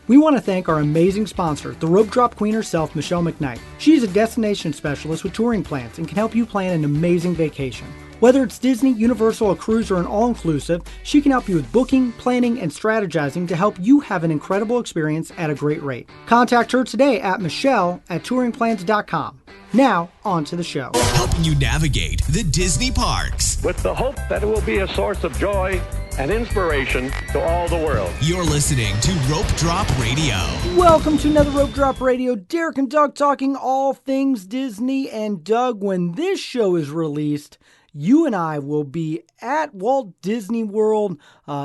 We want to thank our amazing sponsor, the rope drop queen herself, Michelle McKnight. She's a destination specialist with touring plans and can help you plan an amazing vacation. Whether it's Disney, Universal, a cruise, or an all-inclusive, she can help you with booking, planning, and strategizing to help you have an incredible experience at a great rate. Contact her today at michelle@touringplans.com. Now, on to the show. Helping you navigate the Disney parks. With the hope that it will be a source of joy and inspiration to all the world. You're listening to Rope Drop Radio. Welcome to another Rope Drop Radio. Derek and Doug talking all things Disney. And Doug, when this show is released, you and I will be at Walt Disney World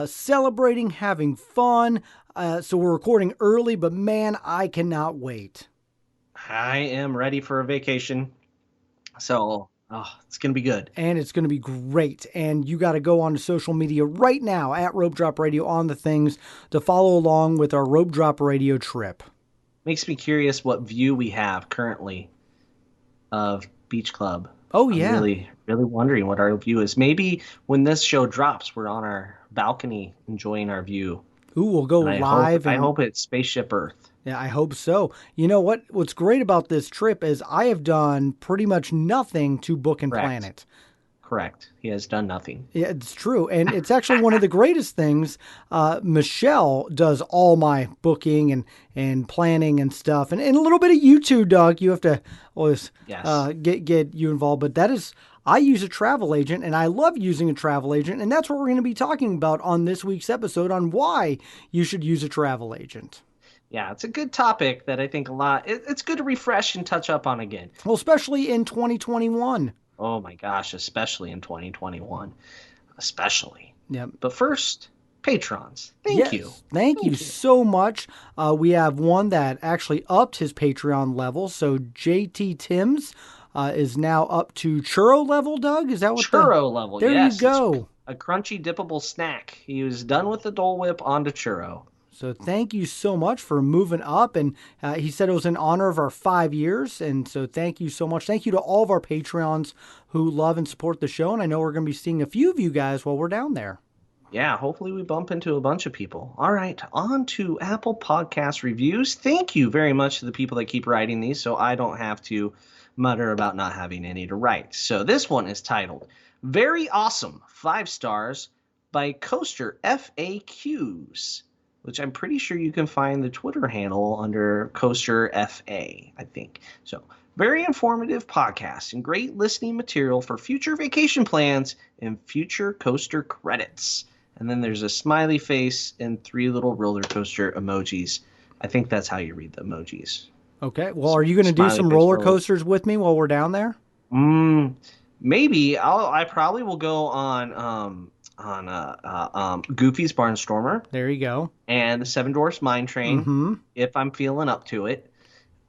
celebrating, having fun. So we're recording early, but man, I cannot wait. I am ready for a vacation. So it's going to be good. And it's going to be great. And you got to go on to social media right now at Rope Drop Radio on the things to follow along with our Rope Drop Radio trip. Makes me curious what view we have currently of Beach Club. Oh, yeah. I'm really wondering what our view is. Maybe when this show drops, we're on our balcony enjoying our view. Ooh, we'll go live. I hope it's Spaceship Earth. Yeah, I hope so. You know what? What's great about this trip is I have done pretty much nothing to book and plan it. Correct. He has done nothing. Yeah, it's true. And it's actually one of the greatest things. Michelle does all my booking and planning and stuff. And a little bit of you too, Doug. You have to always get you involved. But that is, I use a travel agent, and I love using a travel agent. And that's what we're going to be talking about on this week's episode on why you should use a travel agent. Yeah, it's a good topic that I think it's good to refresh and touch up on again. Well, especially in 2021. Oh my gosh, especially in 2021. Especially. Yep. But first, patrons. Thank you. Thank you so much. We have one that actually upped his Patreon level. So JT Timms is now up to churro level, Doug? Is that what churro level, there yes. You go. A crunchy dippable snack. He was done with the Dole Whip onto churro. So thank you so much for moving up. And he said it was in honor of our 5 years. And so thank you so much. Thank you to all of our Patreons who love and support the show. And I know we're going to be seeing a few of you guys while we're down there. Yeah, hopefully we bump into a bunch of people. All right, on to Apple Podcast reviews. Thank you very much to the people that keep writing these so I don't have to mutter about not having any to write. So this one is titled, Very Awesome, 5 stars, by Coaster FAQs. Which I'm pretty sure you can find the Twitter handle under Coaster FA, I think. So, very informative podcast and great listening material for future vacation plans and future coaster credits. And then there's a smiley face and 3 little roller coaster emojis. I think that's how you read the emojis. Okay. Well, are you going to do some roller coasters with me while we're down there? Maybe. I probably will go on Goofy's Barnstormer. There you go. And the Seven Dwarfs Mine Train, if I'm feeling up to it.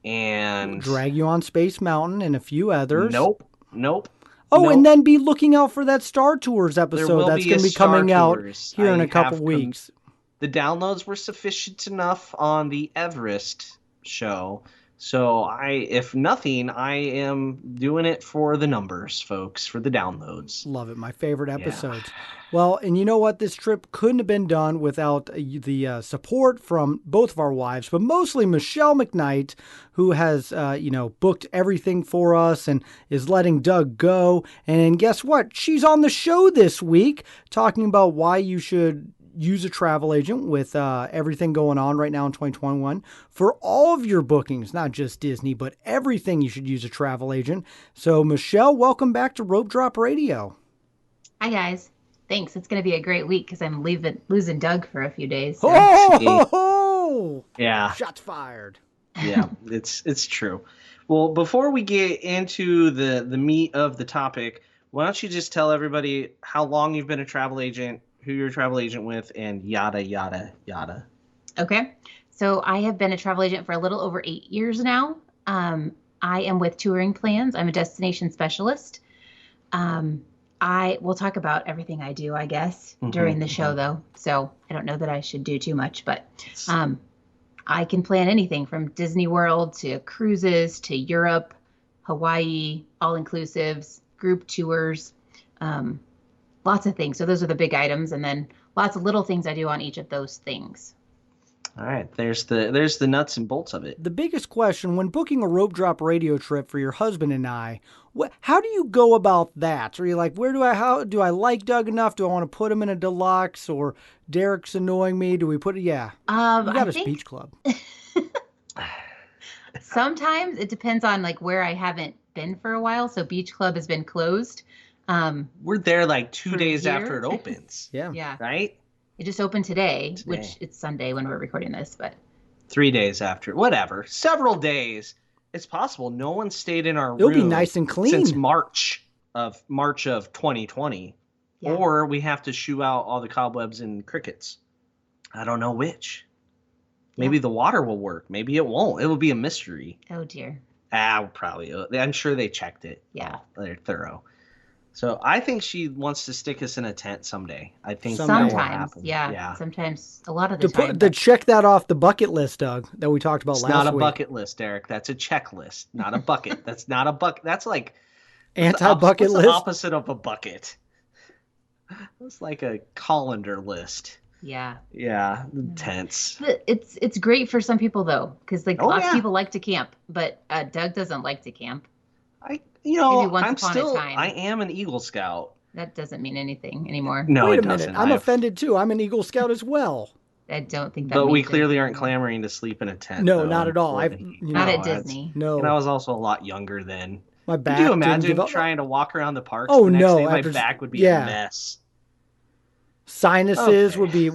And drag you on Space Mountain and a few others. Nope. Oh, and then be looking out for that Star Tours episode that's going to be coming out here in a couple weeks. The downloads were sufficient enough on the Everest show. So if nothing, I am doing it for the numbers, folks, for the downloads. Love it. My favorite episodes. Yeah. Well, and you know what? This trip couldn't have been done without the support from both of our wives, but mostly Michelle McKnight, who has, booked everything for us and is letting Doug go. And guess what? She's on the show this week talking about why you should use a travel agent with everything going on right now in 2021 for all of your bookings, not just Disney, but everything. You should use a travel agent. So Michelle, welcome back to Rope Drop Radio. Hi guys. Thanks. It's going to be a great week because I'm losing Doug for a few days. So. Oh! Yeah. Shots fired. Yeah, it's true. Well, before we get into the meat of the topic, why don't you just tell everybody how long you've been a travel agent, who you're a travel agent with, and yada, yada, yada. Okay. So I have been a travel agent for a little over 8 years now. I am with Touring Plans. I'm a destination specialist. I will talk about everything I do, I guess, during the show, though. So I don't know that I should do too much, but I can plan anything from Disney World to cruises to Europe, Hawaii, all-inclusives, group tours, lots of things. So those are the big items, and then lots of little things I do on each of those things. All right, there's the nuts and bolts of it. The biggest question when booking a rope drop radio trip for your husband and I, how do you go about that? Are you like, how do I like Doug enough? Do I want to put him in a deluxe, or Derek's annoying me? Do we put it? Yeah, you got a beach club. Sometimes it depends on like where I haven't been for a while. So beach club has been closed. We're there like 2 days after it opens. Yeah. Right? It just opened today, which it's Sunday when we're recording this, but 3 days after, whatever, several days. It's possible no one stayed in our room. It'll be nice and clean since March of 2020, or we have to shoo out all the cobwebs and crickets. I don't know which. Maybe the water will work. Maybe it won't. It will be a mystery. Oh dear. Probably. I'm sure they checked it. Yeah. They're thorough. So I think she wants to stick us in a tent someday. I think sometimes, yeah. Sometimes, a lot of the time. To check that off the bucket list, Doug, that we talked about last week. It's not a bucket list, Eric. That's a checklist, not a bucket. That's not a bucket. That's like anti-bucket list. The opposite of a bucket. It's like a colander list. Yeah. Yeah. Tents. But it's great for some people though, because lots of people like to camp, but Doug doesn't like to camp. I am an Eagle Scout. That doesn't mean anything anymore. No, Wait it a minute. doesn't. I'm offended too. I'm an Eagle Scout as well. I don't think that. But we clearly aren't clamoring to sleep in a tent. No, not at all. Not at Disney. No. And I was also a lot younger then. My back. Could you imagine trying to walk around the parks? Oh the next no, day, my back would be a mess. Sinuses would be,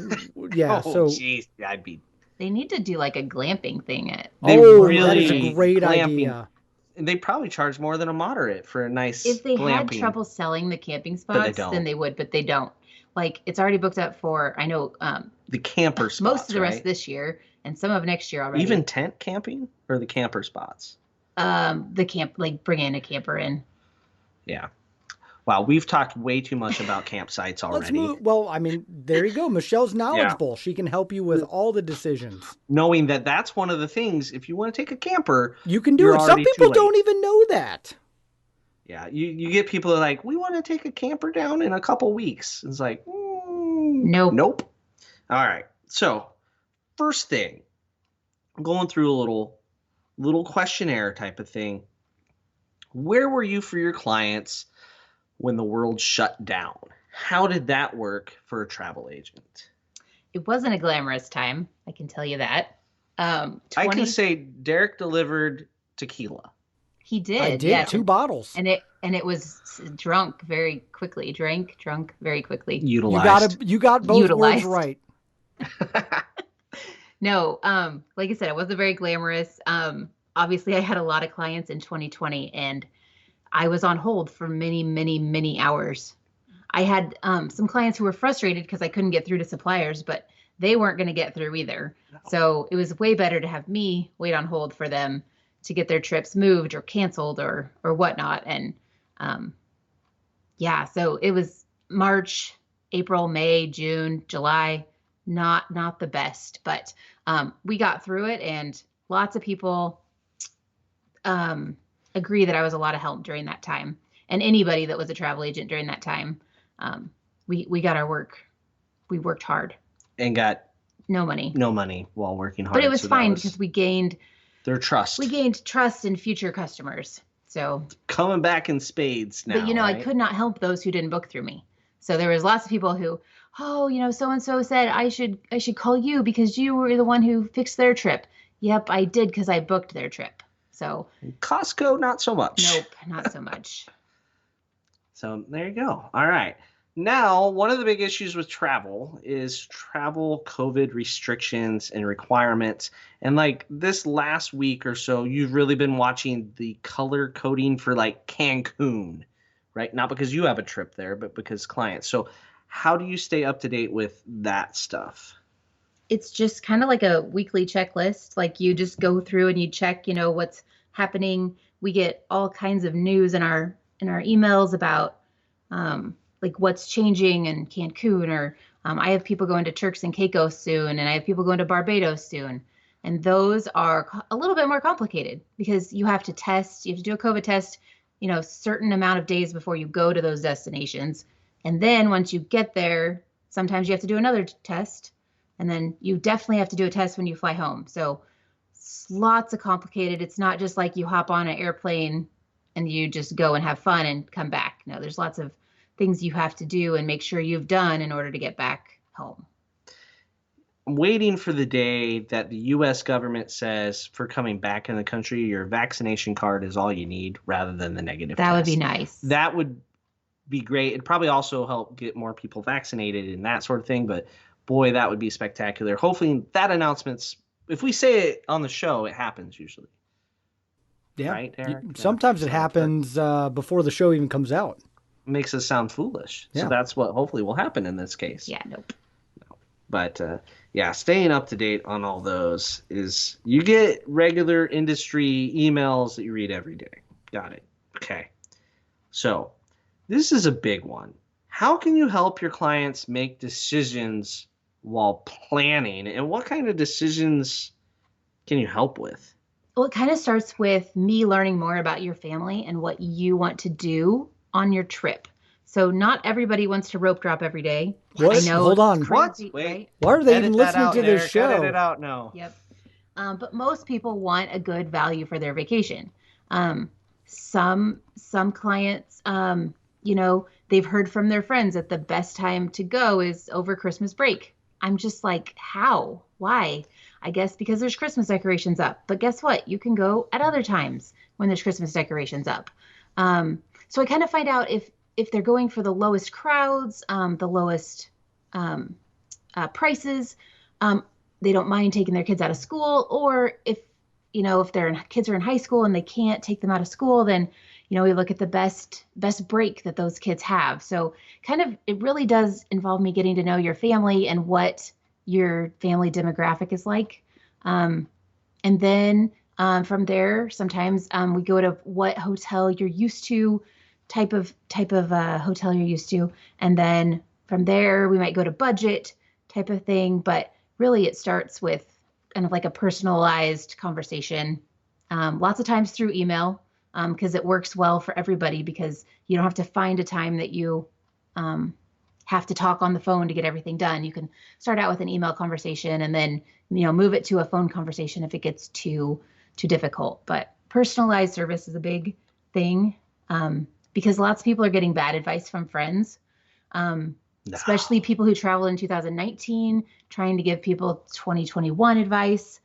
yeah. Oh, jeez, I'd be. They need to do like a glamping thing at. That is a great idea. They probably charge more than a moderate for a nice. If they glamping. had trouble selling the camping spots, then they would, but they don't. Like it's already booked up for. I know. The camper spots. Most of the rest of this year and some of next year already. Even tent camping or the camper spots. The camp, like bringing a camper in. Yeah. Wow, we've talked way too much about campsites already. Let's move. Well, I mean, there you go. Michelle's knowledgeable. Yeah. She can help you with all the decisions. Knowing that that's one of the things, if you want to take a camper, you can do it. Some people don't even know that. Yeah, you get people that are like, we want to take a camper down in a couple weeks. It's like, nope. All right. So, first thing, I'm going through a little questionnaire type of thing. Where were you for your clients when the world shut down? How did that work for a travel agent? It wasn't a glamorous time, I can tell you that. I can say Derek delivered tequila. He did. I did 2 bottles, and it was drunk very quickly. Drunk very quickly. Utilized. You got both words right. No, like I said, it wasn't very glamorous. Obviously, I had a lot of clients in 2020, and I was on hold for many, many, many hours. I had some clients who were frustrated because I couldn't get through to suppliers, but they weren't going to get through either. No. So it was way better to have me wait on hold for them to get their trips moved or canceled or whatnot. And so it was March, April, May, June, July, not the best, but we got through it, and lots of people agree that I was a lot of help during that time. And anybody that was a travel agent during that time, we got our work. We worked hard. And got no money while working hard. But it was fine because we gained their trust. We gained trust in future customers. So coming back in spades now. But I could not help those who didn't book through me. So there was lots of people who, so and so said I should call you because you were the one who fixed their trip. Yep, I did because I booked their trip. So Costco, not so much. Nope, not so much. So there you go. All right. Now, one of the big issues with travel is travel COVID restrictions and requirements. And like this last week or so, you've really been watching the color coding for like Cancun, right? Not because you have a trip there, but because clients. So how do you stay up to date with that stuff? It's just kind of like a weekly checklist. Like you just go through and you check, what's happening. We get all kinds of news in our emails about like what's changing in Cancun, or I have people going to Turks and Caicos soon, and I have people going to Barbados soon. And those are a little bit more complicated because you have to test, you have to do a COVID test, certain amount of days before you go to those destinations. And then once you get there, sometimes you have to do another test. And then you definitely have to do a test when you fly home. So it's lots of complicated. It's not just like you hop on an airplane and you just go and have fun and come back. No, there's lots of things you have to do and make sure you've done in order to get back home. I'm waiting for the day that the U.S. government says for coming back in the country, your vaccination card is all you need rather than the negative That test. would be nice. That would be great. It'd probably also help get more people vaccinated and that sort of thing. But boy, that would be spectacular. Hopefully that announcement's, if we say it on the show, it happens usually. Yeah. Right, Eric? Sometimes it happens before the show even comes out. Makes us sound foolish. Yeah. So that's what hopefully will happen in this case. Yeah, nope. But yeah, staying up to date on all those is you get regular industry emails that you read every day. Got it. Okay. So this is a big one. How can you help your clients make decisions while planning? And what kind of decisions can you help with? Well, it kind of starts with me learning more about your family and what you want to do on your trip. So not everybody wants to rope drop every day. What? I know. Hold on. Crazy, What? Wait. right? Why are they Edit even that listening out, to this Eric. show? Edit it out now. Yep. But most people want a good value for their vacation. Some clients, they've heard from their friends that the best time to go is over Christmas break. I'm just like, how? Why? I guess because there's Christmas decorations up. But guess what? You can go at other times when there's Christmas decorations up. So I kind of find out if they're going for the lowest crowds, the lowest prices, they don't mind taking their kids out of school, or if kids are in high school and they can't take them out of school, then we look at the best break that those kids have. So kind of it really does involve me getting to know your family and what your family demographic is like, and then from there sometimes we go to what hotel you're used to, type of hotel you're used to, and then from there we might go to budget type of thing. But really it starts with kind of like a personalized conversation, lots of times through email, because it works well for everybody, because you don't have to find a time that you have to talk on the phone to get everything done. You can start out with an email conversation and then move it to a phone conversation if it gets too difficult. But personalized service is a big thing, because lots of people are getting bad advice from friends, especially people who traveled in 2019, trying to give people 2021 advice.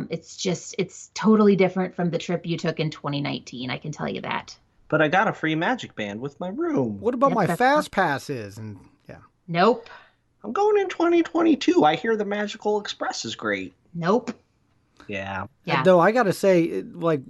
It's totally different from the trip you took in 2019. I can tell you that. But I got a free Magic Band with my room. What about my fast passes? And yeah. Nope. I'm going in 2022. I hear the Magical Express is great. Nope. Yeah. Though I got to say, like,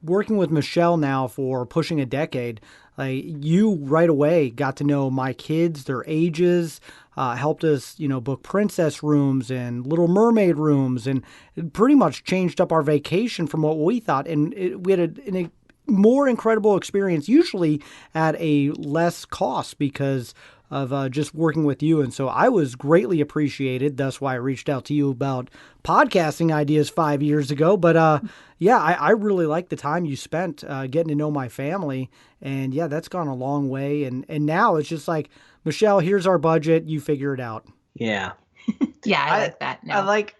working with Michelle now for pushing a decade, you right away got to know my kids, their ages, helped us, book princess rooms and Little Mermaid rooms, and it pretty much changed up our vacation from what we thought. And we had a more incredible experience, usually at a less cost because of just working with you. And so I was greatly appreciated. That's why I reached out to you about podcasting ideas 5 years ago. But I really like the time you spent getting to know my family. And yeah, that's gone a long way. And now it's just like, Michelle, here's our budget. You figure it out. Yeah. Yeah, I like that. No. I like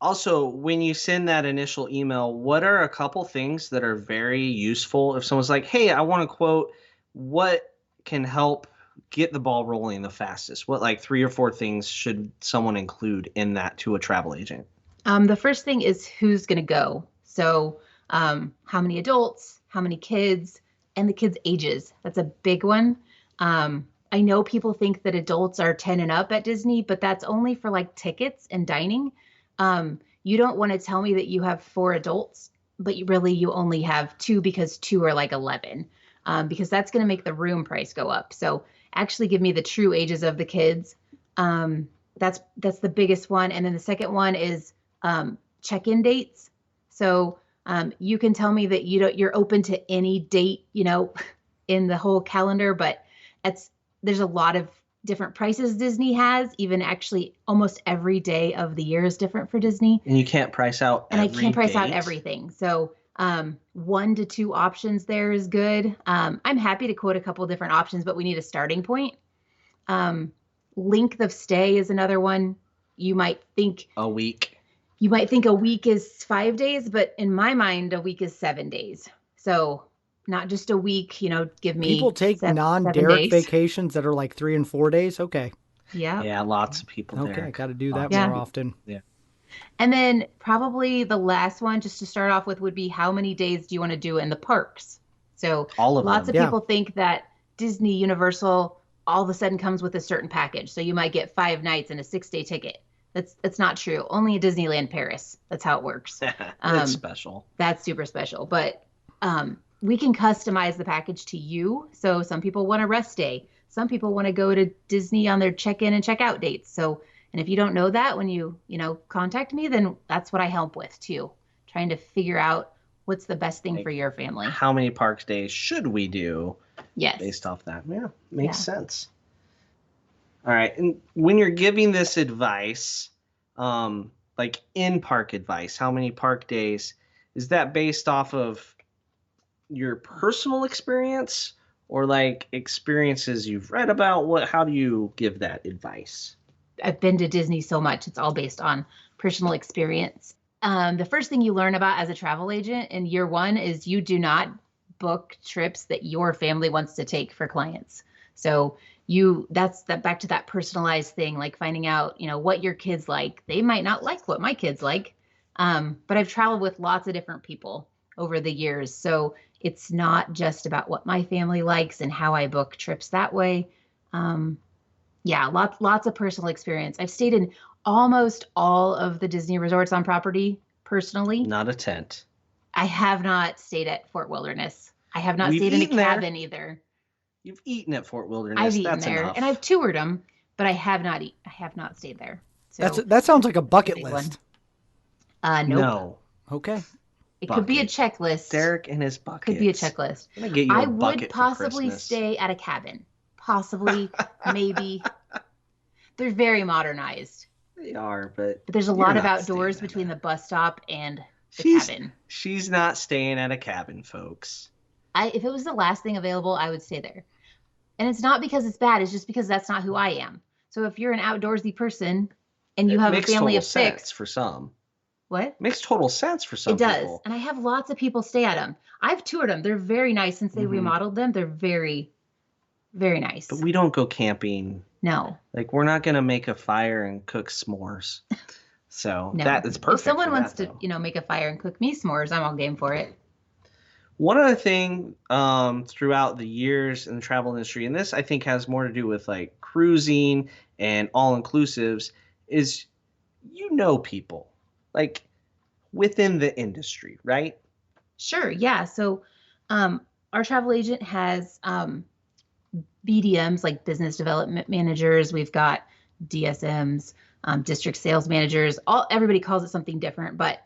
also when you send that initial email, what are a couple things that are very useful if someone's like, hey, I want to quote, what can help get the ball rolling the fastest? What, like 3 or 4 things should someone include in that to a travel agent? The first thing is who's going to go. So how many adults, how many kids, and the kids' ages. That's a big one. I know people think that adults are 10 and up at Disney, but that's only for like tickets and dining. You don't want to tell me that you have 4 adults, but you only have 2 because 2 are like 11, because that's going to make the room price go up. So actually give me the true ages of the kids. That's the biggest one. And then the second one is check-in dates. So you can tell me that you're open to any date, in the whole calendar, but there's a lot of different prices Disney has. Even actually almost every day of the year is different for Disney. And you can't price out I can't price out everything. So 1 to 2 options there is good. I'm happy to quote a couple different options, but we need a starting point. Length of stay is another one. you might think a week. You might think a week is 5 days, but in my mind, a week is 7 days. So not just a week, give me People take 7 non-Derek days. vacations that are like 3 and 4 days. Okay. Yeah, lots of people. Okay, Derek. got to do that Yeah. more often. Yeah. And then probably the last one, just to start off with, would be how many days do you want to do in the parks? So All of lots them. of people think that Disney, Universal, all of a sudden comes with a certain package. So you might get 5 nights and a 6-day ticket. That's not true. Only at Disneyland Paris. That's how it works. That's special. That's super special. But we can customize the package to you. So some people want a rest day. Some people want to go to Disney on their check-in and check-out dates. So, and if you don't know that when you contact me, then that's what I help with too. Trying to figure out what's the best thing for your family. How many park days should we do? Yes. Based off that. Yeah, makes sense. All right. And when you're giving this advice, like in-park advice, how many park days, is that based off of your personal experience or like experiences you've read about? How do you give that advice? I've been to Disney so much. It's all based on personal experience. The first thing you learn about as a travel agent in year one is you do not book trips that your family wants to take for clients. So that's back to that personalized thing, like finding out, what your kids like. They might not like what my kids like. But I've traveled with lots of different people over the years. So it's not just about what my family likes and how I book trips that way. Lots of personal experience. I've stayed in almost all of the Disney resorts on property personally. Not a tent. I have not stayed at Fort Wilderness. I have not stayed in a cabin either. You've eaten at Fort Wilderness. I've eaten That's there, enough. and I've toured them, but I have not stayed there. So that sounds like a bucket list. Nope. No. Okay. It could be a checklist. Derek and his buckets. Could be a checklist. I'm gonna get you a I bucket would for possibly Christmas. stay at a cabin. Possibly, maybe. They're very modernized. They are, but there's a you're lot of not outdoors staying at between that. the bus stop and the cabin. She's not staying at a cabin, folks. If it was the last thing available, I would stay there. And it's not because it's bad. It's just because that's not who I am. So if you're an outdoorsy person and you have a family of 6, for some. What? Makes total sense for some It does. people. And I have lots of people stay at them. I've toured them. They're very nice since they remodeled them. They're very, very nice. But we don't go camping. No. Like, we're not going to make a fire and cook s'mores. So No. that is perfect. If someone for wants that, to, though. make a fire and cook me s'mores, I'm all game for it. One other thing throughout the years in the travel industry, and this I think has more to do with like cruising and all-inclusives, is people like within the industry, right? Sure. Yeah. So our travel agent has BDMs, like business development managers. We've got DSMs, district sales managers. Everybody calls it something different, but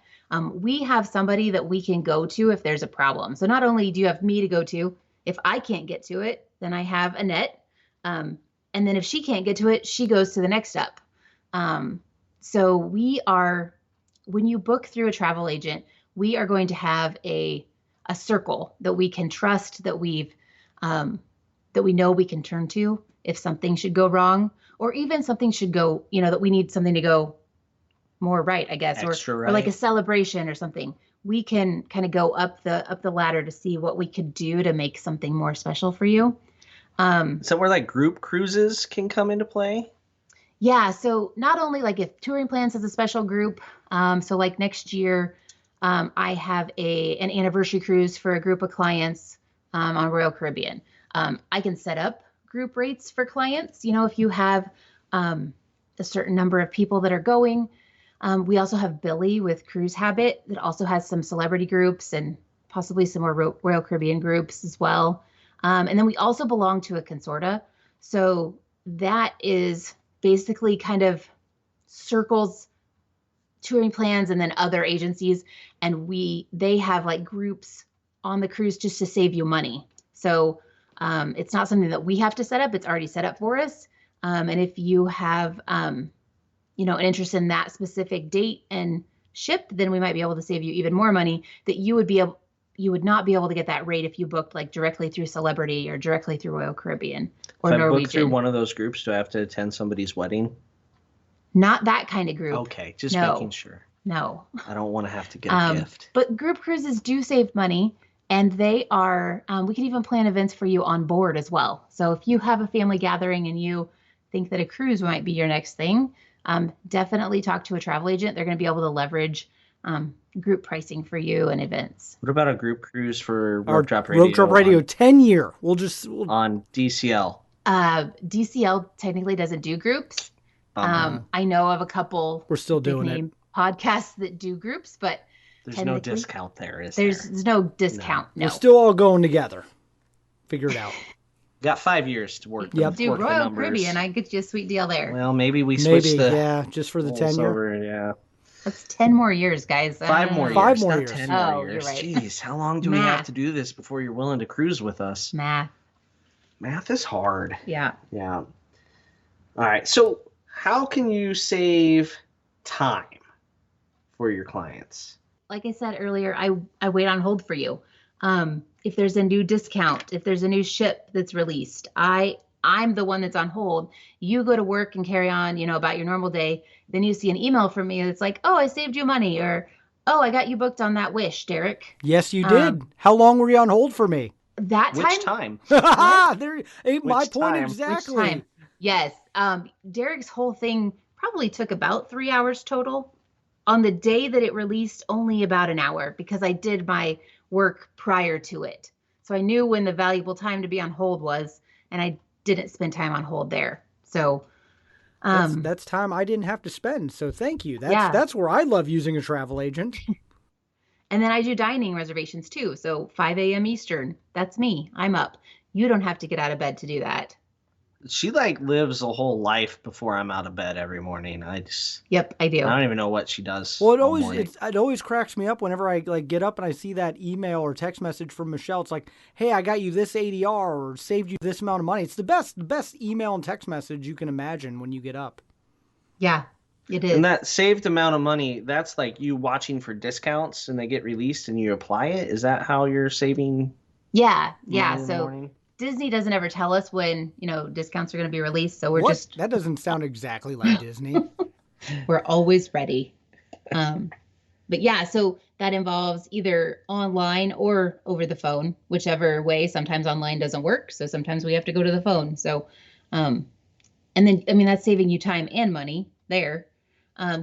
we have somebody that we can go to if there's a problem. So not only do you have me to go to, if I can't get to it, then I have Annette. And then if she can't get to it, she goes to the next up. So when you book through a travel agent, we are going to have a circle that we can trust, that we know we can turn to if something should go wrong, or even something should go, that we need something to go more right, I guess, or like a celebration or something. We can kind of go up the ladder to see what we could do to make something more special for you. Is that where like group cruises can come into play? Yeah. So not only like if Touring Plans has a special group, so like next year, I have an anniversary cruise for a group of clients on Royal Caribbean. I can set up group rates for clients. If you have a certain number of people that are going. We also have Billy with Cruise Habit that also has some celebrity groups and possibly some more Royal Caribbean groups as well. And then we also belong to a consortia. So that is basically kind of circles Touring Plans and then other agencies. And they have like groups on the cruise just to save you money. So it's not something that we have to set up. It's already set up for us. And if you have, an interest in that specific date and ship, then we might be able to save you even more money that you would not be able to get that rate if you booked like directly through Celebrity or directly through Royal Caribbean or if Norwegian. I book through one of those groups, do I have to attend somebody's wedding? Not that kind of group. Okay, just No. making sure. No. I don't want to have to get a gift. But group cruises do save money, and they are, we can even plan events for you on board as well. So if you have a family gathering and you think that a cruise might be your next thing, definitely talk to a travel agent. They're going to be able to leverage group pricing for you and events. What about a group cruise for Our Rope Drop Radio? Rope Drop Radio 10-year. On DCL. DCL technically doesn't do groups. I know of a couple. We're still doing it. Podcasts that do groups, but there's no discount there, is there's no discount. No. We're still all going together. Figure it out. Got 5 years to work. Yep. Do Royal Caribbean, I get you a sweet deal there. Well, maybe we switch just for the 10-year. Yeah. That's 10 more years, guys. 5 more years. 5 more not years. 10 Oh, more years. you're right. Jeez, how long do we have to do this before you're willing to cruise with us? Math is hard. Yeah. Yeah. All right. So how can you save time for your clients? Like I said earlier, I wait on hold for you. If there's a new discount, if there's a new ship that's released, I'm the one that's on hold. You go to work and carry on, about your normal day. Then you see an email from me that's like, oh, I saved you money, or, oh, I got you booked on that Wish, Derek. Yes, you did. How long were you on hold for me? That time? Which time? There ain't my Which point time? exactly. Which time? Yes. Derek's whole thing probably took about 3 hours total. On the day that it released, only about an hour, because I did my work prior to it. So I knew when the valuable time to be on hold was, and I didn't spend time on hold there. So that's time I didn't have to spend. So thank you. That's where I love using a travel agent. And then I do dining reservations too. So 5 a.m. Eastern, that's me. I'm up. You don't have to get out of bed to do that. She lives a whole life before I'm out of bed every morning. Yep, I do. I don't even know what she does. Well, it always cracks me up whenever I get up and I see that email or text message from Michelle. It's like, hey, I got you this ADR or saved you this amount of money. It's the best email and text message you can imagine when you get up. Yeah, it is. And that saved amount of money, that's like you watching for discounts and they get released and you apply it. Is that how you're saving? Yeah. So Disney doesn't ever tell us when, discounts are going to be released. So that doesn't sound exactly like Disney. We're always ready. But yeah, so that involves either online or over the phone, whichever way. Sometimes online doesn't work. So sometimes we have to go to the phone. So, and then, that's saving you time and money there.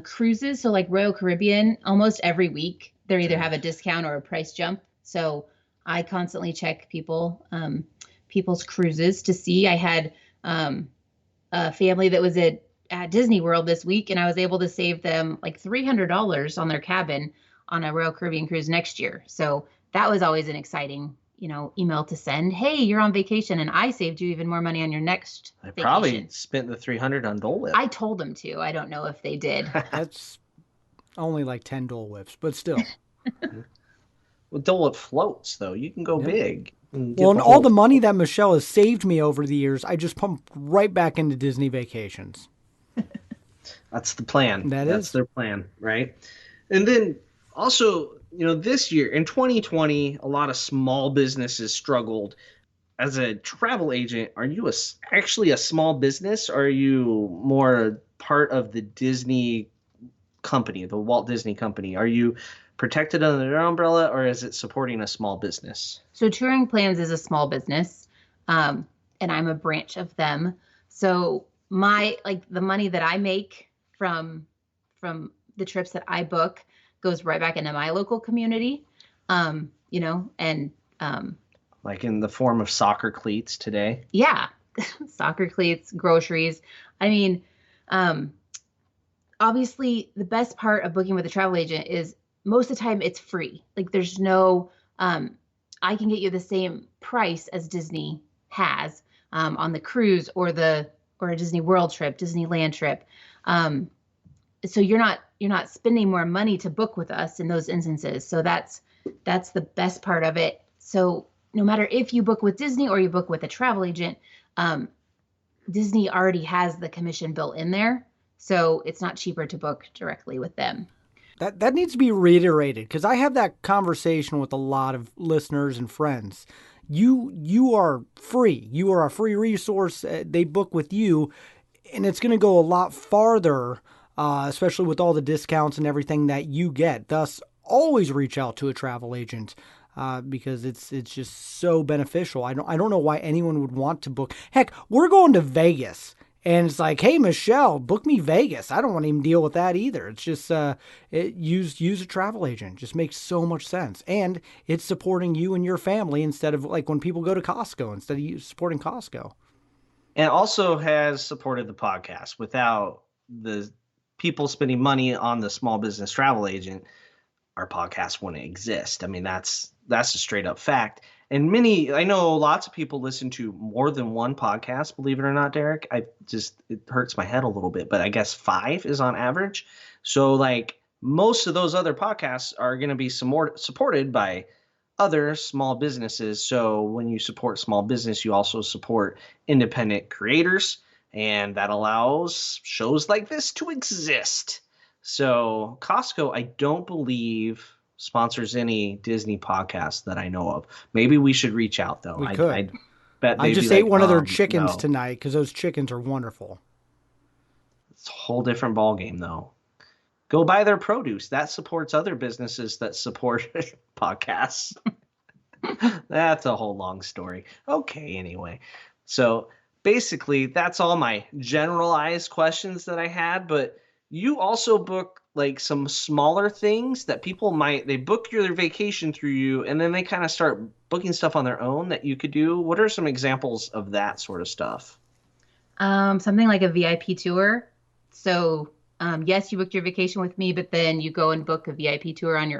Cruises. So like Royal Caribbean, almost every week, they either have a discount or a price jump. So I constantly check people's cruises to see. I had a family that was at Disney World this week, and I was able to save them like $300 on their cabin on a Royal Caribbean cruise next year. So that was always an exciting, email to send. Hey, you're on vacation, and I saved you even more money on your next vacation. Probably spent the $300 on Dole Whip. I told them to. I don't know if they did. That's only like 10 Dole Whips, but still. Well, Dole Whip floats, though. You can go big. And all the money that Michelle has saved me over the years, I just pump right back into Disney vacations. That's the plan. That's their plan, right? And then also, this year in 2020, a lot of small businesses struggled. As a travel agent, are you actually a small business, or are you more part of the Disney company, the Walt Disney Company? Are you protected under their umbrella, or is it supporting a small business? So Touring Plans is a small business, and I'm a branch of them. So the money that I make from the trips that I book goes right back into my local community, and like in the form of soccer cleats today. Yeah, soccer cleats, groceries. Obviously, the best part of booking with a travel agent is most of the time it's free. Like there's no, I can get you the same price as Disney has on the cruise or a Disney World trip, Disneyland trip. So you're not spending more money to book with us in those instances. So that's the best part of it. So no matter if you book with Disney or you book with a travel agent, Disney already has the commission built in there. So it's not cheaper to book directly with them. That needs to be reiterated, because I have that conversation with a lot of listeners and friends. You are free. You are a free resource. They book with you, and it's going to go a lot farther especially with all the discounts and everything that you get. Thus, always reach out to a travel agent. Because it's just so beneficial. I don't know why anyone would want to book. Heck, we're going to Vegas, and it's like, hey Michelle, book me Vegas. I don't want to even deal with that either. It's just use a travel agent. Just makes so much sense, and it's supporting you and your family instead of like when people go to Costco instead of you supporting Costco. And also has supported the podcast. Without the people spending money on the small business travel agent, our podcast wouldn't exist. I mean, that's a straight up fact. And I know lots of people listen to more than one podcast, believe it or not, Derek. It hurts my head a little bit, but I guess 5 is on average. So like most of those other podcasts are going to be supported by other small businesses. So when you support small business, you also support independent creators, and that allows shows like this to exist. So Costco, I don't believe sponsors any Disney podcasts that I know of. Maybe we should reach out though. We could. I bet I just like, ate one of their chickens no. tonight because those chickens are wonderful. It's a whole different ballgame though. Go buy their produce. That supports other businesses that support podcasts. That's a whole long story. Okay, anyway. So basically, that's all my generalized questions that I had, but you also book like some smaller things that people they book their vacation through you, and then they kind of start booking stuff on their own that you could do. What are some examples of that sort of stuff? Something like a VIP tour. So, yes, you booked your vacation with me, but then you go and book a VIP tour on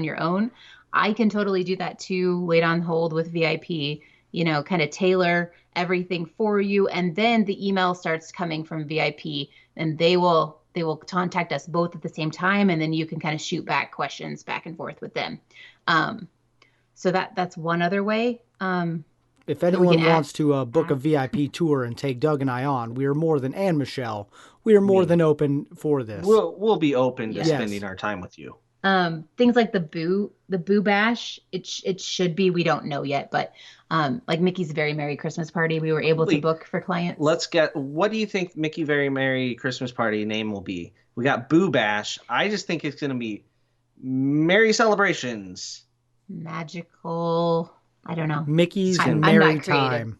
your own. I can totally do that too. Wait on hold with VIP, kind of tailor everything for you. And then the email starts coming from VIP, and they will contact us both at the same time, and then you can kind of shoot back questions back and forth with them. So that's one other way. If anyone wants to book a VIP tour and take Doug and I on, we are and Michelle, we are more than open for this. We'll be open to spending our time with you. Things like the Boo Bash, it should be, we don't know yet, but like Mickey's Very Merry Christmas Party, we were able to book for clients. What do you think Mickey Very Merry Christmas Party name will be? We got Boo Bash. I just think it's going to be Merry Celebrations. Magical, I don't know. Mickey's Merry Time.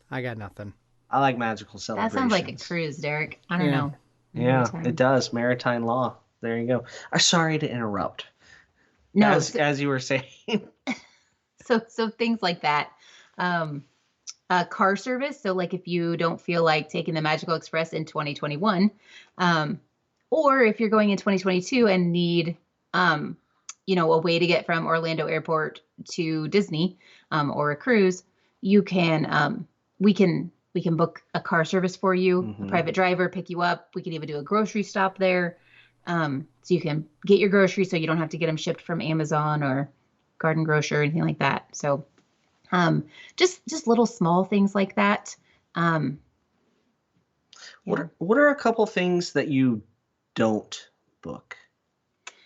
I got nothing. I like magical celebrations. That sounds like a cruise, Derek. I don't know. Yeah, it does. Maritime law. There you go. I'm sorry to interrupt. No, as you were saying. So things like that. Car service. So like if you don't feel like taking the Magical Express in 2021, or if you're going in 2022 and need, a way to get from Orlando Airport to Disney, or a cruise, we can book a car service for you, a private driver, pick you up. We can even do a grocery stop there. So you can get your groceries so you don't have to get them shipped from Amazon or Garden Grocer or anything like that. So, just little small things like that. What are a couple things that you don't book?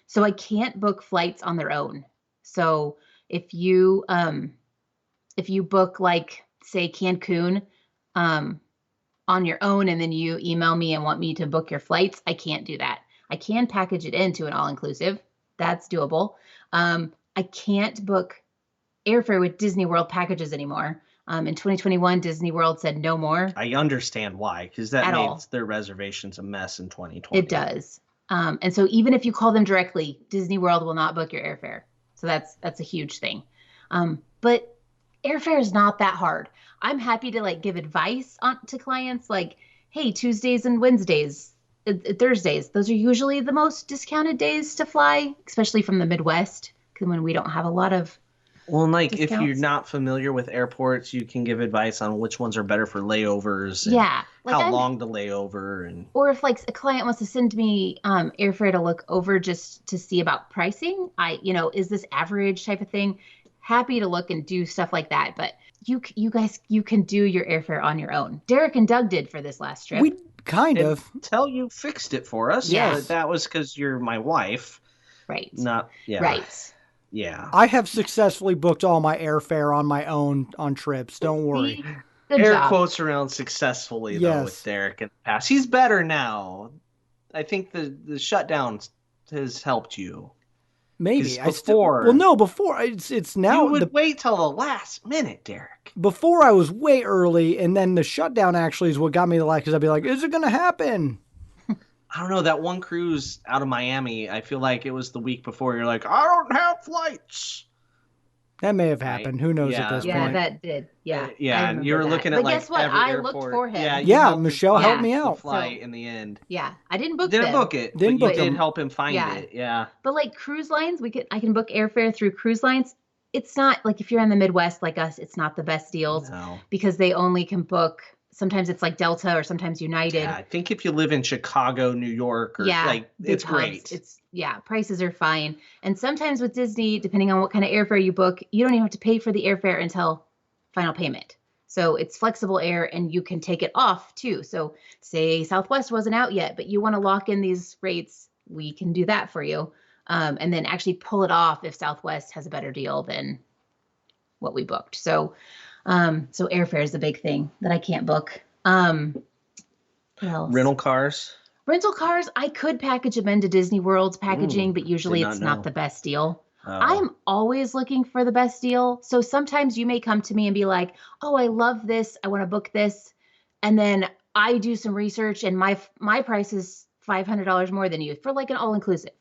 So I can't book flights on their own. So if you book like say Cancun, on your own, and then you email me and want me to book your flights, I can't do that. I can package it into an all-inclusive. That's doable. I can't book airfare with Disney World packages anymore. In 2021, Disney World said no more. I understand why, because that makes their reservations a mess in 2020. It does. And so even if you call them directly, Disney World will not book your airfare. So that's a huge thing. But airfare is not that hard. I'm happy to give advice to clients like, hey, Tuesdays and Wednesdays, Thursdays, those are usually the most discounted days to fly, especially from the Midwest, because when we don't have a lot of discounts. If you're not familiar with airports, you can give advice on which ones are better for layovers and how long to layover. Or if a client wants to send me airfare to look over just to see about pricing, is this average type of thing? Happy to look and do stuff like that. But you guys, you can do your airfare on your own. Derek and Doug did for this last trip. We kind of. Until you fixed it for us. Yes. Yeah, that was because you're my wife. Right. Right. Yeah. I have successfully booked all my airfare on my own on trips. Don't worry. Good Air job. quotes around successfully though with Derek in the past. He's better now. I think the shutdown has helped you. Maybe Before it's now you would wait till the last minute, Derek. Before I was way early, and then the shutdown actually is what got me to like, because I'd be like, is it going to happen? I don't know, that one cruise out of Miami, I feel like it was the week before. You're like, I don't have flights. That may have happened. Who knows at this point? Yeah, that did. Yeah. Yeah, and you were looking at but like guess what? every I airport. looked for him. Yeah, Michelle helped me out. The flight in the end. Yeah, I didn't book Didn't them. book it. Didn't but book you them. did help him find it. Yeah. But like cruise lines, I can book airfare through cruise lines. It's not like if you're in the Midwest like us, it's not the best deals because they only can book. Sometimes it's like Delta or sometimes United. Yeah, I think if you live in Chicago, New York, or it's great. Prices are fine. And sometimes with Disney, depending on what kind of airfare you book, you don't even have to pay for the airfare until final payment. So it's flexible air and you can take it off too. So say Southwest wasn't out yet, but you want to lock in these rates, we can do that for you. And then actually pull it off if Southwest has a better deal than what we booked. So airfare is the big thing that I can't book. What else? Rental cars, I could package them into Disney World's packaging, but usually it's not the best deal. I'm always looking for the best deal. So sometimes you may come to me and be like, oh, I love this. I want to book this. And then I do some research and my price is $500 more than you for like an all-inclusive.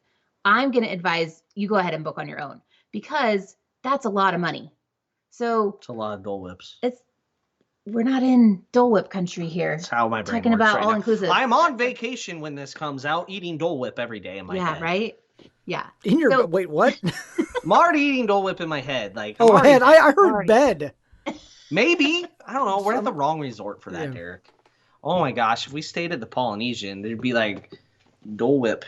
I'm going to advise you go ahead and book on your own because that's a lot of money. So it's a lot of Dole Whips. We're not in Dole Whip country here. That's how my brain talking works about right all now. inclusive. I'm on vacation when this comes out, eating Dole Whip every day in my head. Yeah, right. Yeah. Wait, what? I'm already eating Dole Whip in my head. Like head. I heard bed. Maybe I don't know. We're at the wrong resort for that, Derek. Oh my gosh, if we stayed at the Polynesian, there'd be like Dole Whip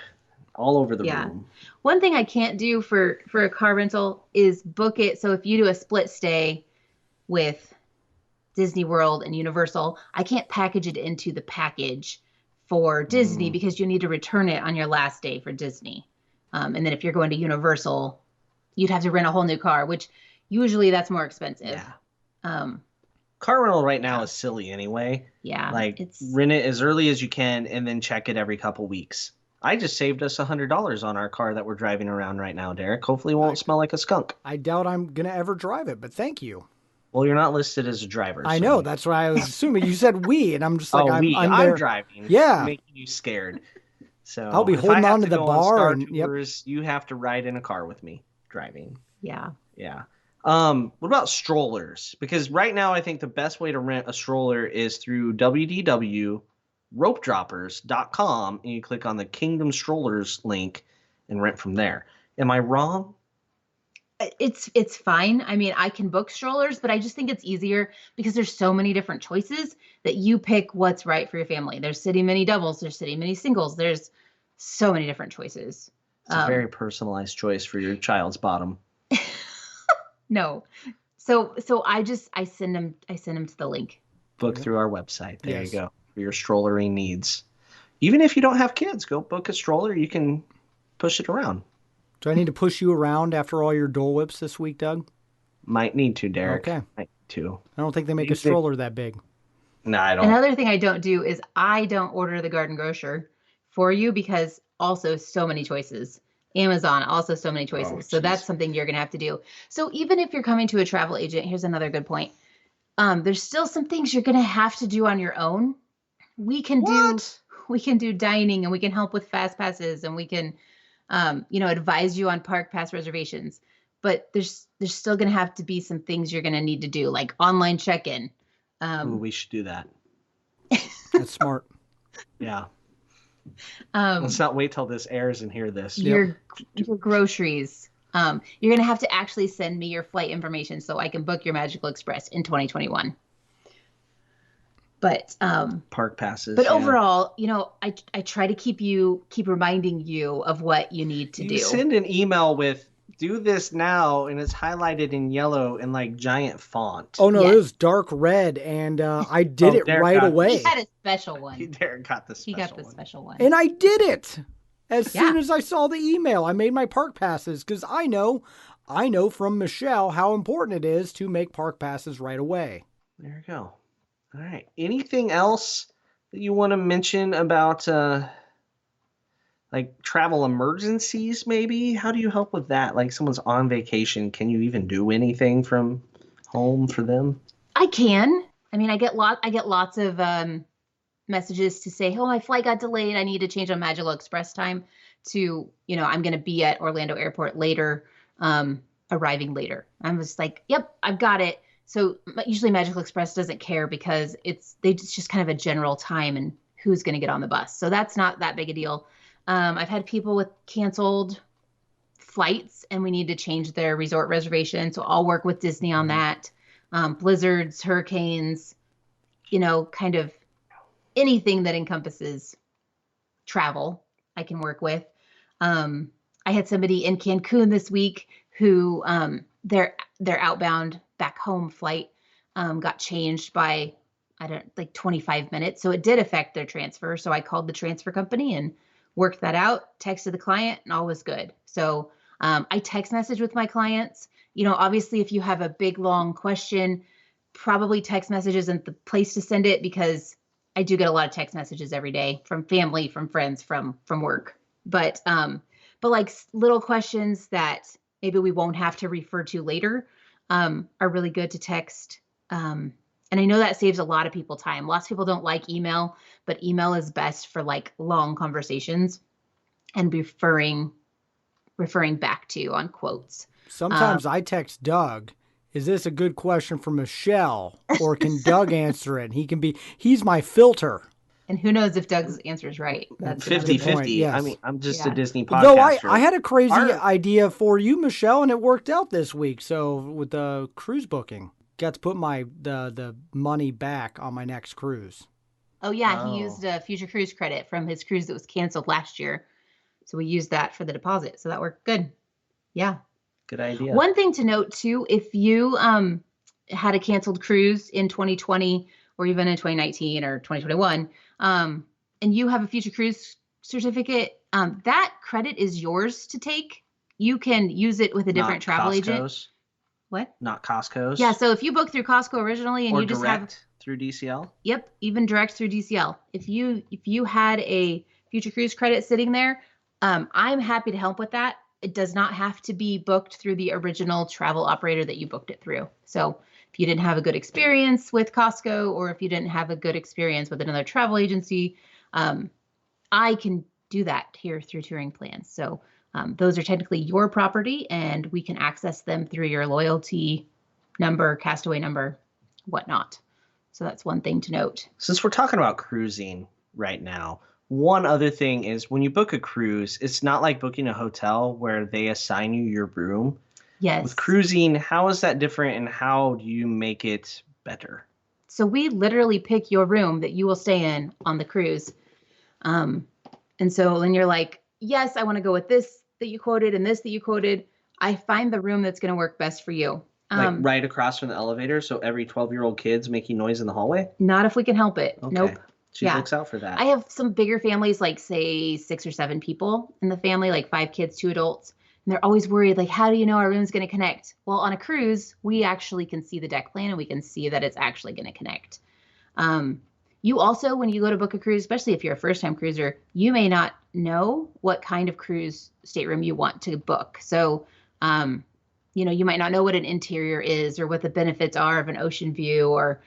all over the room. One thing I can't do for a car rental is book it. So if you do a split stay with Disney World and Universal, I can't package it into the package for Disney because you need to return it on your last day for Disney. And then if you're going to Universal, you'd have to rent a whole new car, which usually that's more expensive. Yeah. Car rental right now is silly anyway. Yeah. Like rent it as early as you can and then check it every couple weeks. I just saved us $100 on our car that we're driving around right now, Derek. Hopefully it won't smell like a skunk. I doubt I'm going to ever drive it, but thank you. Well, you're not listed as a driver. I know. That's why I was assuming. You said we, and I'm just like, I'm driving. Yeah. Making you scared. So I'll be holding on to the bar. And you have to ride in a car with me driving. Yeah. Yeah. What about strollers? Because right now I think the best way to rent a stroller is through www.ropedroppers.com, and you click on the Kingdom Strollers link and rent from there. Am I wrong? It's fine. I mean, I can book strollers, but I just think it's easier because there's so many different choices that you pick what's right for your family. There's City Mini doubles, there's City Mini singles, there's so many different choices. It's a very personalized choice for your child's bottom. No. So I send them to the link. Book through our website. There you go. For your strollering needs. Even if you don't have kids, go book a stroller. You can push it around. Do I need to push you around after all your Dole Whips this week, Doug? Might need to, Derek. Okay. Might need to. I don't think they make a stroller that big. No, I don't. Another thing I don't do is I don't order the garden grocer for you because also so many choices. Amazon, also so many choices. So that's something you're going to have to do. So even if you're coming to a travel agent, here's another good point. There's still some things you're going to have to do on your own. We can do dining and we can help with fast passes and we can, advise you on park pass reservations, but there's still going to have to be some things you're going to need to do, like online check-in. We should do that. That's smart. Yeah. Let's not wait till this airs and hear this. Your groceries. You're going to have to actually send me your flight information so I can book your Magical Express in 2021. But park passes. But overall, I try to keep reminding you of what you need to do. You send an email with "do this now" and it's highlighted in yellow in like giant font. Oh no, it was dark red, and I did it right away. He had a special one. Derek got the special one. He got the special one, and I did it as soon as I saw the email. I made my park passes because I know from Michelle how important it is to make park passes right away. There you go. All right. Anything else that you want to mention about like travel emergencies, maybe? How do you help with that? Like someone's on vacation, can you even do anything from home for them? I can. I mean, I get lots of messages to say, "Oh, my flight got delayed. I need to change on Magical Express time to, I'm going to be at Orlando Airport later, arriving later." I'm just like, "Yep, I've got it." So usually Magical Express doesn't care because it's just kind of a general time and who's going to get on the bus. So that's not that big a deal. I've had people with canceled flights and we need to change their resort reservation. So I'll work with Disney on that. Blizzards, hurricanes, kind of anything that encompasses travel, I can work with. I had somebody in Cancun this week who their outbound back home flight got changed by 25 minutes. So it did affect their transfer. So I called the transfer company and worked that out, texted the client, and all was good. So I text message with my clients. Obviously, if you have a big, long question, probably text message isn't the place to send it because I do get a lot of text messages every day from family, from friends, from work. But like little questions that maybe we won't have to refer to later are really good to text. And I know that saves a lot of people time. Lots of people don't like email, but email is best for like long conversations and referring back to on quotes. Sometimes I text Doug, "Is this a good question for Michelle?" Or can Doug answer it? He's my filter. And who knows if Doug's answer is right. That's 50-50. Yes. I mean, I'm just a Disney podcaster. Though I had a crazy idea for you, Michelle, and it worked out this week. So with the cruise booking, got to put the money back on my next cruise. Oh, yeah. He used a future cruise credit from his cruise that was canceled last year. So we used that for the deposit. So that worked good. Yeah. Good idea. One thing to note, too, if you had a canceled cruise in 2020 or even in 2019 or 2021, and you have a future cruise certificate, that credit is yours to take. You can use it with a different travel agent. What? Not Costco's? Yeah, so if you book through Costco originally and or you just direct through DCL? Yep, even direct through DCL. If you had a future cruise credit sitting there, I'm happy to help with that. It does not have to be booked through the original travel operator that you booked it through. So if you didn't have a good experience with Costco or if you didn't have a good experience with another travel agency, I can do that here through Touring Plans. So those are technically your property and we can access them through your loyalty number, castaway number, whatnot. So that's one thing to note. Since we're talking about cruising right now, one other thing is when you book a cruise, it's not like booking a hotel where they assign you your room. Yes. With cruising, how is that different and how do you make it better? So we literally pick your room that you will stay in on the cruise. And so when you're like, yes, I want to go with this that you quoted and this that you quoted, I find the room that's going to work best for you. Like right across from the elevator, so every 12-year-old kid's making noise in the hallway? Not if we can help it. Okay. Nope. She looks out for that. I have some bigger families, like say 6 or 7 people in the family, like 5 kids, 2 adults. And they're always worried, like, how do you know our room's going to connect? Well, on a cruise, we actually can see the deck plan and we can see that it's actually going to connect. You also, when you go to book a cruise, especially if you're a first-time cruiser, you may not know what kind of cruise stateroom you want to book. So, you might not know what an interior is or what the benefits are of an ocean view or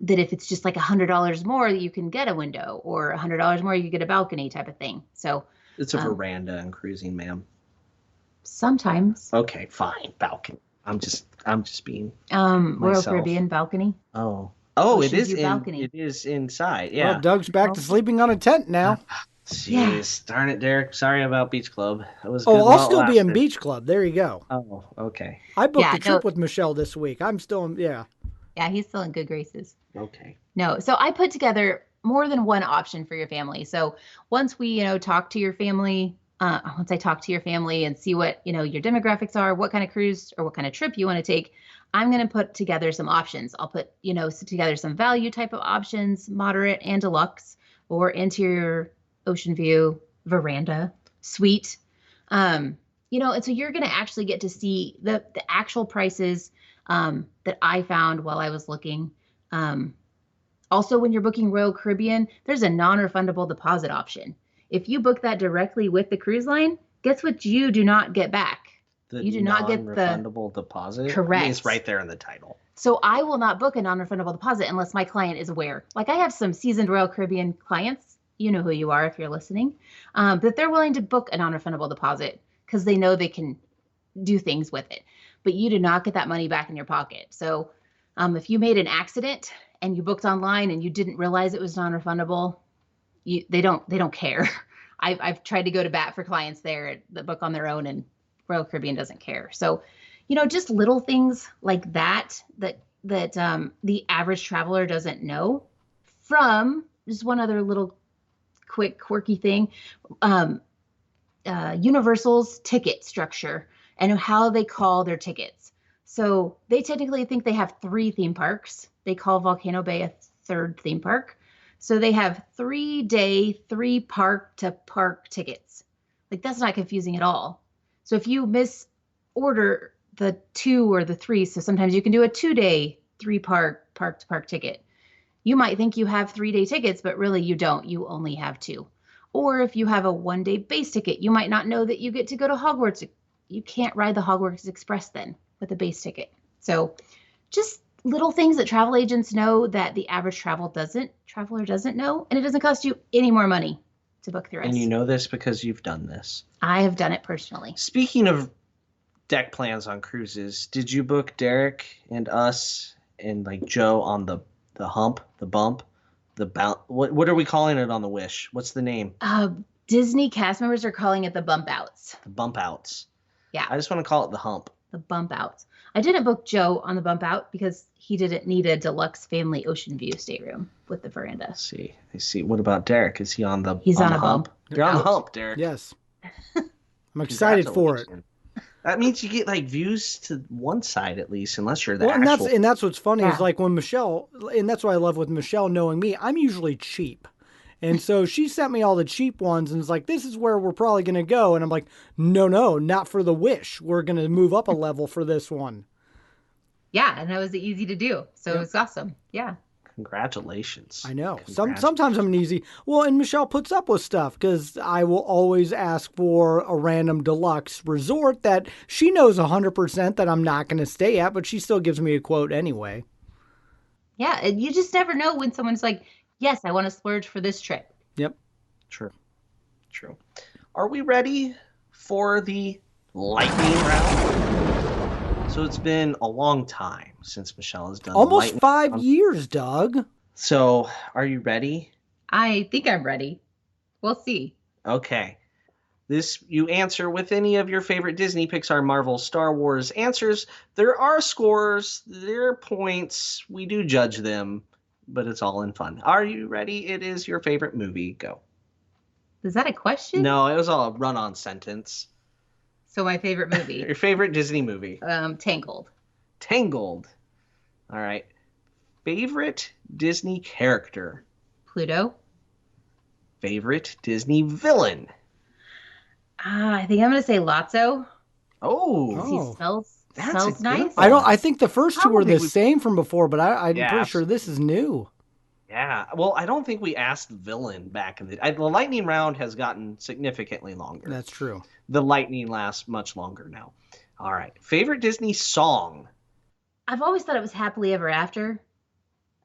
that if it's just like $100 more, you can get a window or $100 more, you can get a balcony type of thing. So it's a veranda in cruising, ma'am. Sometimes. Okay, fine. Balcony. I'm just being Royal myself. Caribbean balcony. Oh, Ocean it is view balcony. It is inside. Yeah. Well, Doug's back to sleeping on a tent now. Jeez, darn it, Derek. Sorry about Beach Club. It was. I'll still be in Beach Club. There you go. Oh, okay. I booked a trip with Michelle this week. I'm still in. Yeah, he's still in good graces. Okay. No, so I put together more than one option for your family. So once we, talk to your family, once I talk to your family and see what, your demographics are, what kind of cruise or what kind of trip you want to take, I'm going to put together some options. I'll put, together some value type of options, moderate and deluxe, or interior, ocean view, veranda, suite. And so you're going to actually get to see the actual prices that I found while I was looking. Also, when you're booking Royal Caribbean, there's a non-refundable deposit option. If you book that directly with the cruise line, guess what you do not get back? You do not get the non-refundable deposit. Correct. I mean, it's right there in the title. So I will not book a non-refundable deposit unless my client is aware. Like I have some seasoned Royal Caribbean clients, you know who you are if you're listening, that they're willing to book a non-refundable deposit because they know they can do things with it. But you do not get that money back in your pocket. So if you made an accident and you booked online and you didn't realize it was non-refundable, they don't care. I've tried to go to bat for clients there that book on their own, and Royal Caribbean doesn't care. So, just little things like that the average traveler doesn't know. From just one other little quick quirky thing, Universal's ticket structure and how they call their tickets. So they technically think they have 3 theme parks. They call Volcano Bay a 3rd theme park. So they have 3-day, 3 park to park tickets. Like that's not confusing at all. So if you misorder the 2 or the 3, so sometimes you can do a 2-day, 3 park to park ticket. You might think you have 3-day tickets, but really you don't. You only have 2. Or if you have a 1-day base ticket, you might not know that you get to go to Hogwarts. You can't ride the Hogwarts Express then with a base ticket. So just little things that travel agents know that the average traveler doesn't know, and it doesn't cost you any more money to book the rest. And you know this because you've done this. I have done it personally. Speaking of deck plans on cruises, did you book Derek and us and like Joe on the hump, the bump, the bounce? What are we calling it on the Wish? What's the name? Disney cast members are calling it the bump outs. The bump outs. Yeah. I just want to call it the hump. The bump outs. I didn't book Joe on the bump out because he didn't need a deluxe family ocean view stateroom with the veranda. I see. What about Derek? Is he on the? He's on the a hump. bump. You're on the hump, Derek. Yes. I'm excited for it. That means you get like views to one side at least, unless you're the Well, actual. and that's what's funny Yeah. is like when Michelle, and that's what I love with Michelle knowing me, I'm usually cheap. And so she sent me all the cheap ones and was like, this is where we're probably going to go. And I'm like, no, not for the Wish. We're going to move up a level for this one. Yeah, and that was easy to do. So It was awesome. Yeah. Congratulations. I know. Sometimes I'm easy. Well, and Michelle puts up with stuff because I will always ask for a random deluxe resort that she knows 100% that I'm not going to stay at, but she still gives me a quote anyway. Yeah, and you just never know when someone's like, yes, I want to splurge for this trip. Yep. True. Are we ready for the lightning round? So it's been a long time since Michelle has done Almost the 5 years, Doug. So are you ready? I think I'm ready. We'll see. Okay. You answer with any of your favorite Disney, Pixar, Marvel, Star Wars answers. There are scores. There are points. We do judge them, but it's all in fun. Are you ready? It is your favorite movie. Go. Is that a question? No, it was all a run-on sentence. So my favorite movie. Your favorite Disney movie. Tangled. Tangled. All right. Favorite Disney character. Pluto. Favorite Disney villain. I think I'm going to say Lotso. Oh. He smells That's smells a good nice. one. I think the first two were the Probably same from before, but I'm Yeah, pretty sure this is new. Yeah. Well, I don't think we asked the villain back in the lightning round has gotten significantly longer. That's true. The lightning lasts much longer now. All right. Favorite Disney song. I've always thought it was Happily Ever After.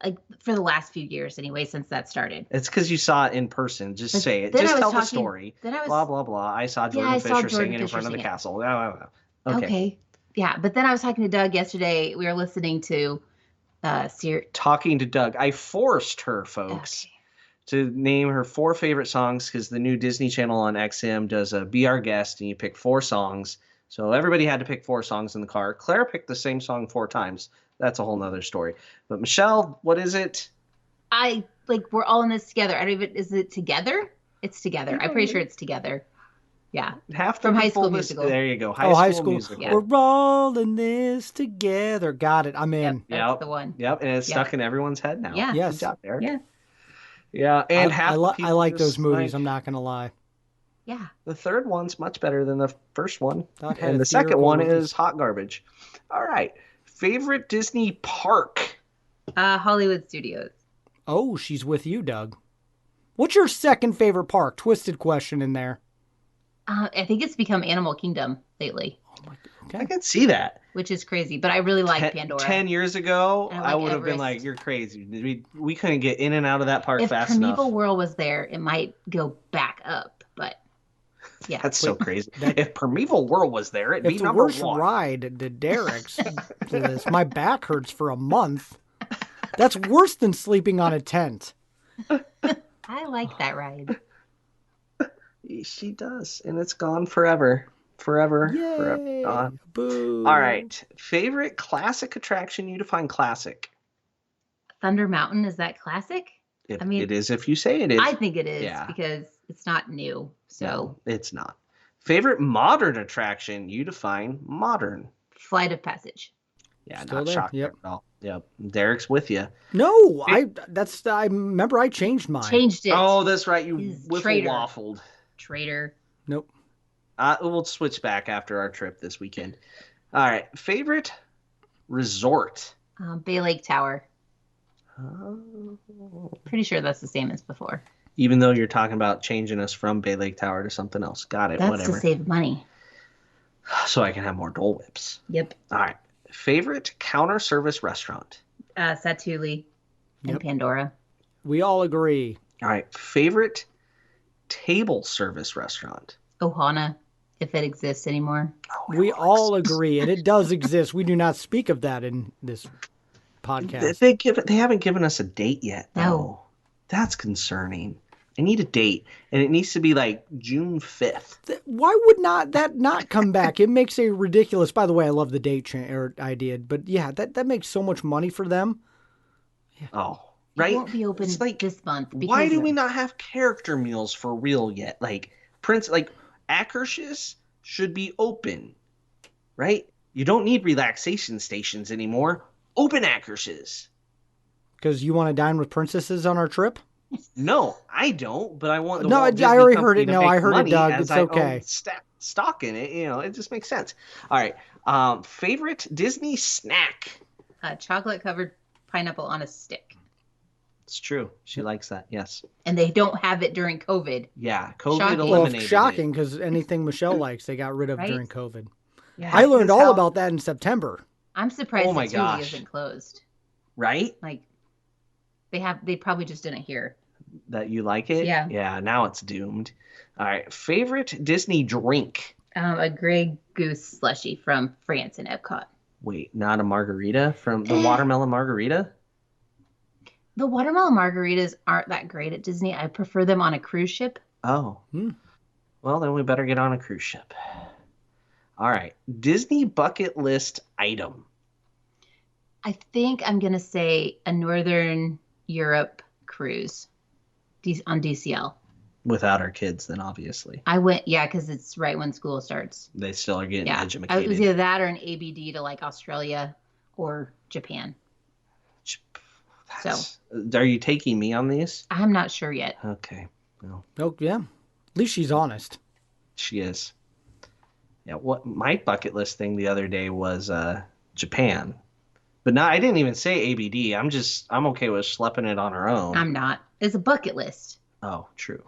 Like for the last few years anyway, since that started. It's because you saw it in person. Just But say it. then Just I was tell the talking- story. then I was- Blah, blah, blah. I saw Jordan I saw Fisher Jordan singing in Fisher front of the singing. castle. Okay. Okay. Yeah, but then I was talking to Doug yesterday. We were listening to Talking to Doug. I forced her, folks, to name her 4 favorite songs because the new Disney Channel on XM does a Be Our Guest, and you pick 4 songs. So everybody had to pick 4 songs in the car. Claire picked the same song 4 times. That's a whole nother story. But Michelle, what is it? We're all in this together. I don't even, is it together? It's together. I'm pretty sure it's together. Yeah. Half the From High people School listen- Musical. There you go. High School. Musical. Yeah. We're all in this together. Got it. I'm in. That's the one. Yep, and it's Yep. stuck in everyone's head now. Yeah. Yes. Good job, Derek. Yeah. Yeah, and I like those movies. I'm not going to lie. Yeah. The third one's much better than the first one. That had And a the second theatrical one release. is hot garbage. All right. Favorite Disney park? Hollywood Studios. Oh, she's with you, Doug. What's your second favorite park? Twisted question in there. I think it's become Animal Kingdom lately, Okay. I can see that. which is crazy. But I really like Pandora. 10 years ago, And I like would have been Everest. like, you're crazy. We couldn't get in and out of that park If fast Primeval enough. World was there, it might go back up. But yeah, That's so crazy. If Primeval World was there, it'd be It's the number worst one. ride to Derek's list. My back hurts for a month. That's worse than sleeping on a tent. I like that ride. She does, and it's gone forever. Forever. Yay. Gone. Boo. All right. Favorite classic attraction? You define classic. Thunder Mountain, is that classic? I mean, It is if you say it is. I think it is Yeah. because it's not new. So No, it's not. Favorite modern attraction? You define modern. Flight of Passage. Yeah, Still not there, shocked yep. at all. Yep. Derek's with you. No, I remember I changed mine. Changed it. Oh, that's right. You He's wiffle traitor. waffled. Traitor. Nope. We'll switch back after our trip this weekend. All right. Favorite resort? Bay Lake Tower. Oh. Pretty sure that's the same as before. Even though you're talking about changing us from Bay Lake Tower to something else. Got it. That's Whatever. to save money. So I can have more Dole Whips. Yep. All right. Favorite counter service restaurant? Satuli and Yep. Pandora. We all agree. All right. Favorite table service restaurant? Ohana, if it exists anymore. We all agree, and it does exist. We do not speak of that in this podcast. They haven't given us a date yet, though. No. That's concerning. I need a date, and it needs to be like June 5th. Why would that not come back? It makes a ridiculous. By the way, I love the date idea, but yeah, that makes so much money for them. Oh, right. It won't be open It's like, this month. why because do we not have character meals for real yet? Like Akershus should be open, right? You don't need relaxation stations anymore. Open Akershus. Because you want to dine with princesses on our trip? No, I don't. But I want the No, Walt I Disney already heard Company it. to No, make I heard it, money Doug. as It's I own okay. stock in it. It just makes sense. All right. Favorite Disney snack? chocolate covered pineapple on a stick. It's true. She likes that. Yes. And they don't have it during COVID. Yeah. COVID Shocking. Well, eliminated shocking it. because anything Michelle likes, they got rid of Right? during COVID. Yeah. I learned That's all how- about that in September. I'm surprised Oh my Satuli gosh. isn't closed. Right? Like they probably just didn't hear. That you like it? Yeah. Yeah. Now it's doomed. All right. Favorite Disney drink? A Grey Goose slushy from France in Epcot. Wait, not a margarita from the watermelon margarita? The watermelon margaritas aren't that great at Disney. I prefer them on a cruise ship. Oh. Hmm. Well, then we better get on a cruise ship. All right. Disney bucket list item. I think I'm going to say a Northern Europe cruise on DCL. Without our kids, then obviously. I went, yeah, because it's right when school starts. They still are getting Yeah. educated. It was either that or an ABD to like Australia or Japan. Are you taking me on these? I'm not sure yet. Okay. Well, Oh, yeah. At least she's honest. she is. Yeah, what my bucket list thing the other day was Japan. But now I didn't even say ABD. I'm okay with schlepping it on our own. I'm not. It's a bucket list. Oh, true.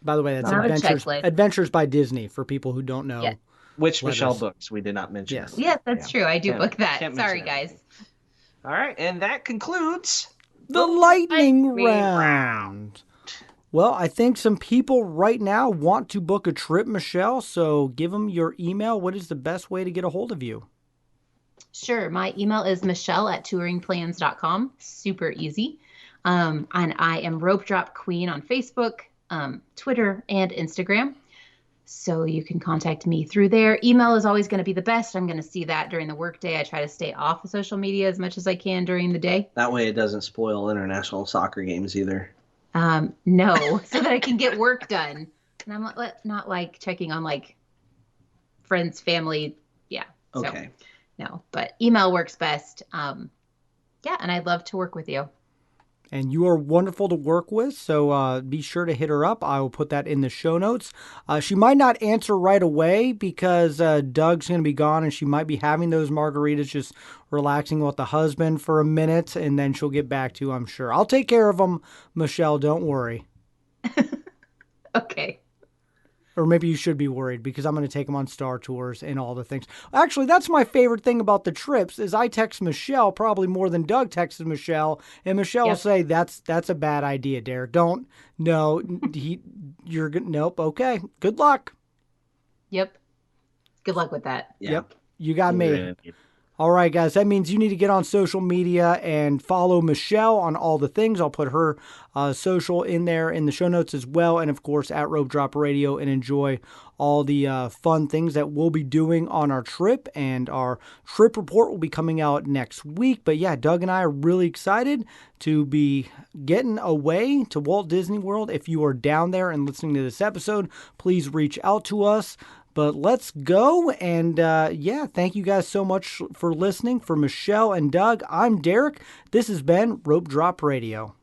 By the way, that's Not a Adventures, checklist. Adventures by Disney for people who don't know. Yeah. Which Letters. Michelle books we did not mention. Yes. Yes, that's true. I do Can't- book that. can't Sorry, mention guys. everything. All right, and that concludes The lightning Lightning round. Well, I think some people right now want to book a trip, Michelle. So give them your email. What is the best way to get a hold of you? Sure. My email is michelle@touringplans.com. Super easy. And I am Rope Drop Queen on Facebook, Twitter, and Instagram. So you can contact me through there. Email is always going to be the best. I'm going to see that during the workday. I try to stay off of social media as much as I can during the day. that way it doesn't spoil international soccer games either. No, so that I can get work done. And I'm not like checking on like friends, family. Yeah. So, Okay. no, but email works best. Yeah, and I'd love to work with you. And you are wonderful to work with, so be sure to hit her up. I will put that in the show notes. She might not answer right away because Doug's going to be gone, and she might be having those margaritas, just relaxing with the husband for a minute, and then she'll get back to you, I'm sure. I'll take care of them, Michelle. Don't worry. Okay. Or maybe you should be worried because I'm going to take them on Star Tours and all the things. Actually, that's my favorite thing about the trips is I text Michelle probably more than Doug texted Michelle, and Michelle will Yep. say that's a bad idea, Derek. Don't no you're good. Nope. Okay. Good luck. Yep. Good luck with that. Yeah. Yep. You got We're me. gonna need- All right, guys. That means you need to get on social media and follow Michelle on all the things. I'll put her social in there in the show notes as well. And of course, at Rope Drop Radio, and enjoy all the fun things that we'll be doing on our trip. And our trip report will be coming out next week. But yeah, Doug and I are really excited to be getting away to Walt Disney World. If you are down there and listening to this episode, please reach out to us. But let's go. And yeah, thank you guys so much for listening. For Michelle and Doug, I'm Derek. This has been Rope Drop Radio.